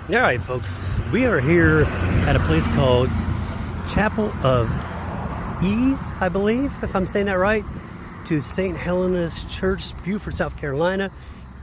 All right, folks, we are here at a place called Chapel of Ease, I believe, if I'm saying that right, to St. Helena's Church, Beaufort, South Carolina,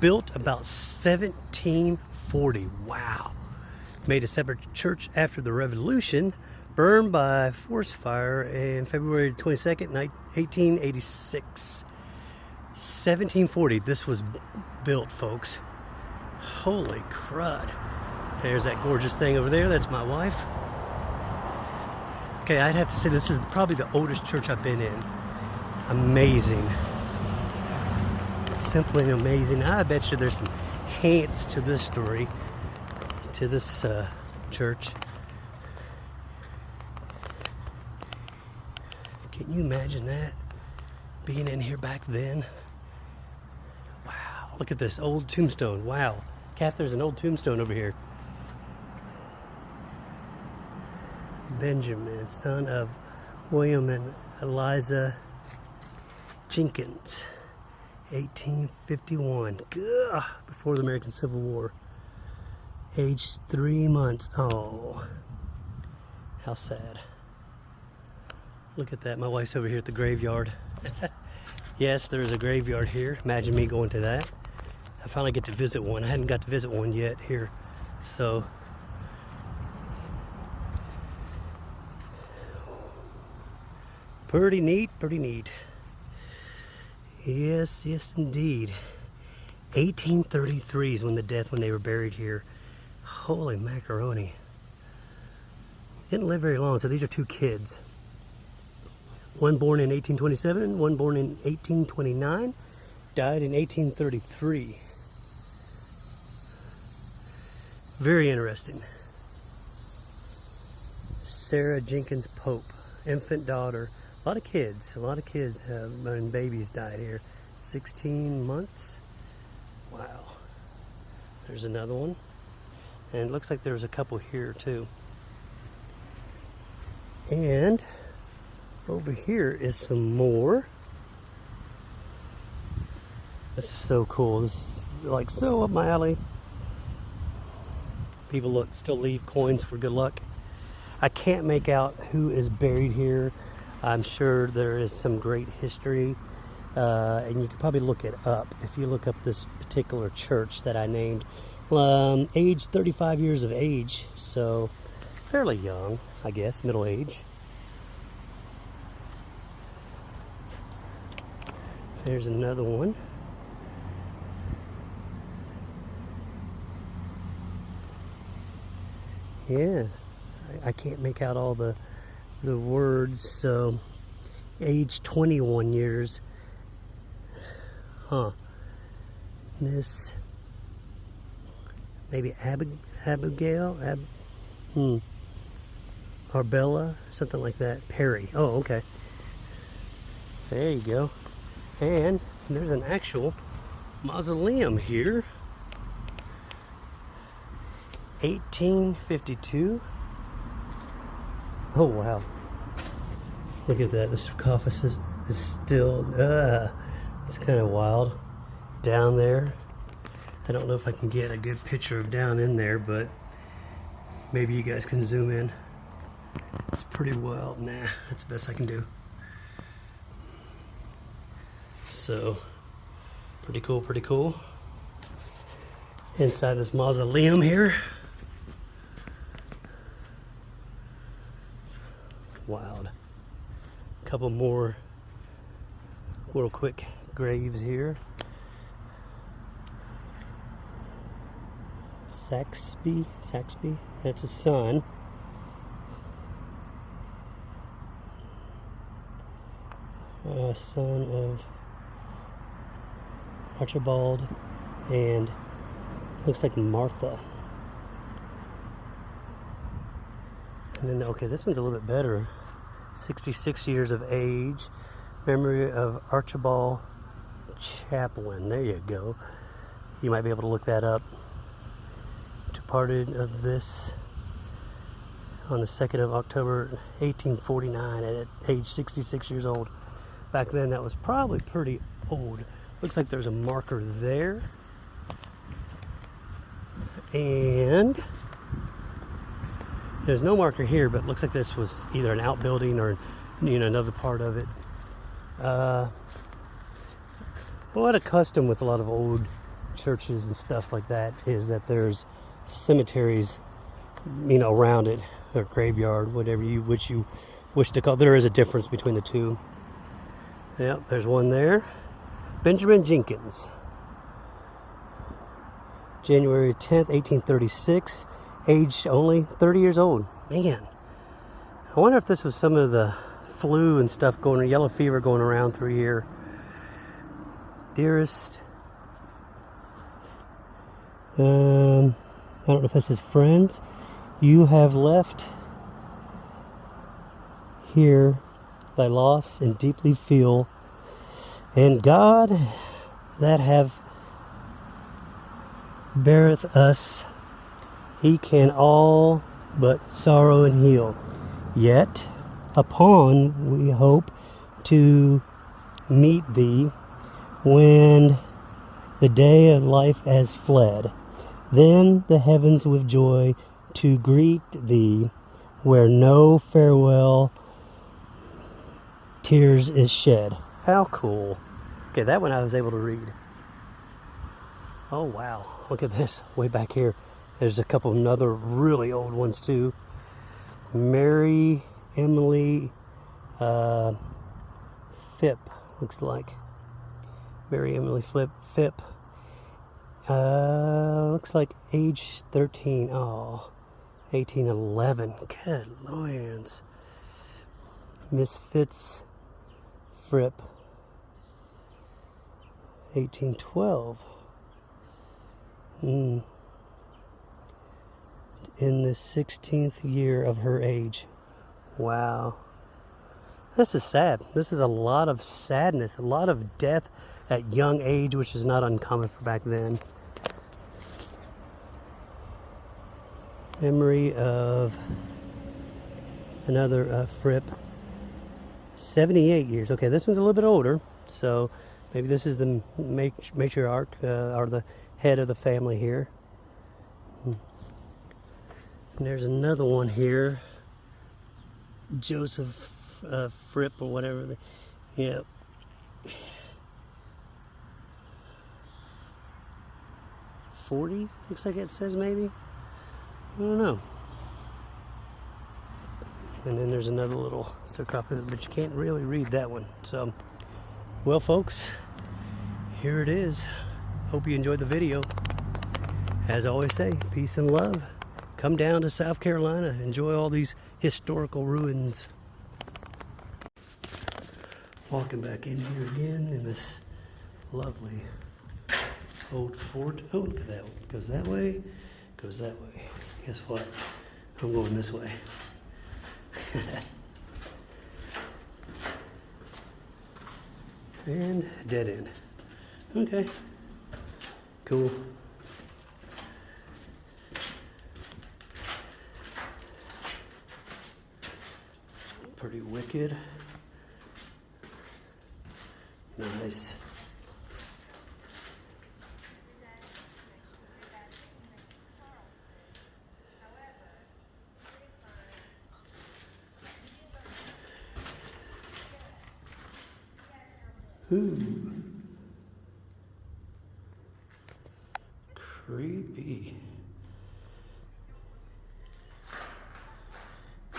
built about 1740. Wow. Made a separate church after the Revolution, burned by forest fire in February 22nd, 1886. 1740, this was built, folks. Holy crud. There's that gorgeous thing over there. That's my wife. Okay, I'd have to say this is probably the oldest church I've been in. Amazing. Simply amazing. I bet you there's some hints to this story, to this church. Can you imagine that? Being in here back then? Wow, look at this old tombstone. Wow. Kat, there's an old tombstone over here. Benjamin, son of William and Eliza Jenkins, 1851. Gah, before the American Civil War. Age 3 months. Oh, how sad. Look at that. My wife's over here at the graveyard. Yes, there's a graveyard here. Imagine me going to that. I finally get to visit one. I hadn't got to visit one yet here. So, pretty neat, pretty neat. Yes, yes indeed. 1833 is when they were buried here. Holy macaroni. Didn't live very long, so these are two kids. One born in 1827, one born in 1829, died in 1833. Very interesting. Sarah Jenkins Pope, infant daughter. A lot of kids and babies died here. 16 months. Wow. There's another one. And it looks like there's a couple here too. And over here is some more. This is so cool. This is like so up my alley. People still leave coins for good luck. I can't make out who is buried here. I'm sure there is some great history, and you can probably look it up if you look up this particular church that I named. Age 35 years of age, so fairly young, I guess, middle age. There's another one. Yeah, I can't make out all the words, so age 21 years. Huh. Miss, maybe Abigail? Arbella? Something like that. Perry. Oh, okay. There you go. And there's an actual mausoleum here. 1852. Oh wow. Look at that. The sarcophagus is still it's kind of wild down there. I don't know if I can get a good picture of down in there, but maybe you guys can zoom in. It's pretty wild. Nah, that's the best I can do. So, pretty cool, pretty cool. Inside this mausoleum here. Wild. A couple more little quick graves here. Saxby, that's his son. Son of Archibald and looks like Martha. And then, okay, this one's a little bit better. 66 years of age. Memory of Archibald Chaplin. There you go. You might be able to look that up. Departed of this on the 2nd of October 1849 at age 66 years old. Back then that was probably pretty old. Looks like there's a marker there. And There's no marker here, but it looks like this was either an outbuilding or, another part of it. What a custom with a lot of old churches and stuff like that is that there's cemeteries, around it, or graveyard, whatever you wish to call it. There is a difference between the two. Yep, there's one there. Benjamin Jenkins. January 10th, 1836. Aged only 30 years old. Man, I wonder if this was some of the flu and stuff yellow fever going around through here. Dearest, I don't know if this is friends. You have left here thy loss and deeply feel, and God that have beareth us, he can all but sorrow and heal. Yet upon we hope to meet thee when the day of life has fled. Then the heavens with joy to greet thee, where no farewell tears is shed. How cool. Okay, that one I was able to read. Oh wow, look at this way back here. There's a couple other really old ones too. Mary Emily Phipp, looks like. Mary Emily Phipp. Looks like age 13. Oh, 1811. Good Lords. Miss Fitz Fripp. 1812. In the 16th year of her age. Wow. This is sad. This is a lot of sadness, a lot of death at young age, which is not uncommon for back then. Memory of another Fripp. 78 years. Okay, this one's a little bit older, so maybe this is the matriarch or the head of the family here. And there's another one here. Joseph Fripp or whatever. Yep. 40, looks like it says maybe. I don't know. And then there's another little sarcophagus, but you can't really read that one. So, well folks, here it is. Hope you enjoyed the video. As I always say, peace and love. Come down to South Carolina, enjoy all these historical ruins. Walking back in here again in this lovely old fort. Oh, look at that one. Goes that way, goes that way. Guess what? I'm going this way. And dead end. Okay. Cool. Pretty wicked. Nice. Ooh. Creepy.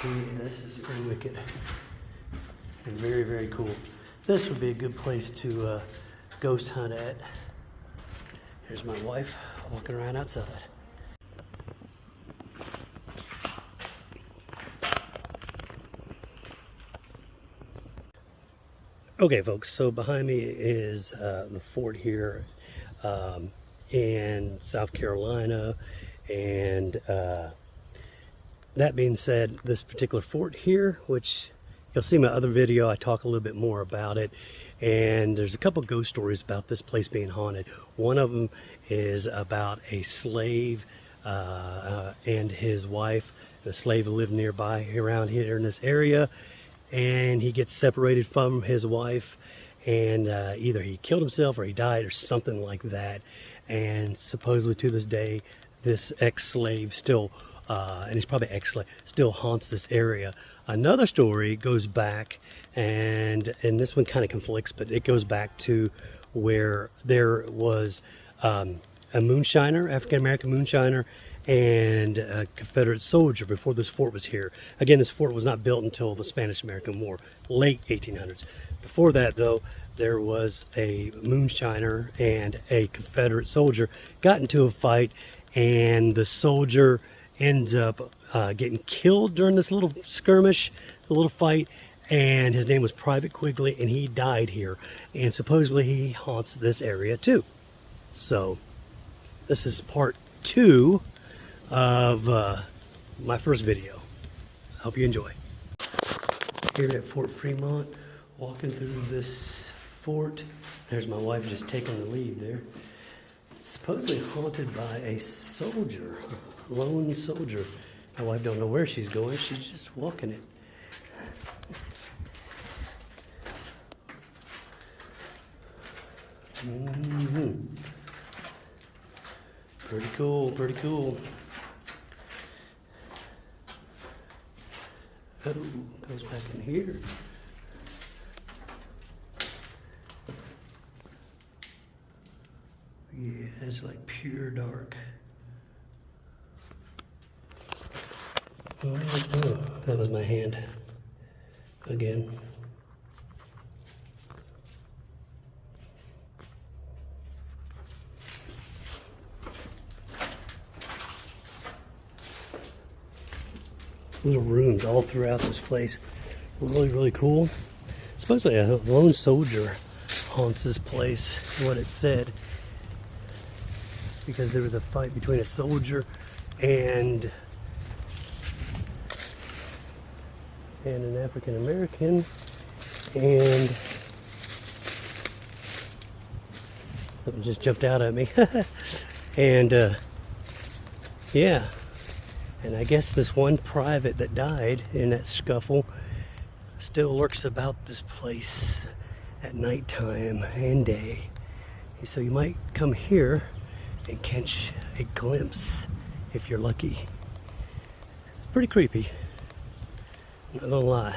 Yeah, this is pretty wicked. And very, very cool. This would be a good place to ghost hunt at. Here's my wife walking around outside. Okay, folks, so behind me is the fort here in South Carolina, and that being said, this particular fort here, which you'll see in my other video, I talk a little bit more about it, and there's a couple ghost stories about this place being haunted. One of them is about a slave and his wife. The slave lived nearby around here in this area, and he gets separated from his wife, and either he killed himself or he died or something like that. And supposedly to this day, this ex-slave still and he's probably excellent, still haunts this area. Another story goes back, and this one kind of conflicts, but it goes back to where there was a moonshiner, African-American moonshiner, and a Confederate soldier before this fort was here. Again, this fort was not built until the Spanish-American War, late 1800s. Before that, though, there was a moonshiner and a Confederate soldier got into a fight, and the soldier ends up getting killed during this little skirmish, the little fight, and his name was Private Quigley, and he died here, and supposedly he haunts this area too. So this is part 2 of my first video. I hope you enjoy. Here at Fort Fremont, walking through this fort. There's my wife just taking the lead there. It's supposedly haunted by a soldier, a lone soldier. My wife don't know where she's going. She's just walking it. Pretty cool, pretty cool. Oh, goes back in here. Yeah, it's like pure dark. Oh, that was my hand again. Little rooms all throughout this place. Really, really cool. Supposedly a lone soldier haunts this place, is what it said. Because there was a fight between a soldier and an African American, and something just jumped out at me. And yeah, and I guess this one private that died in that scuffle still lurks about this place at nighttime and day. So you might come here and catch a glimpse if you're lucky. It's pretty creepy, not gonna lie.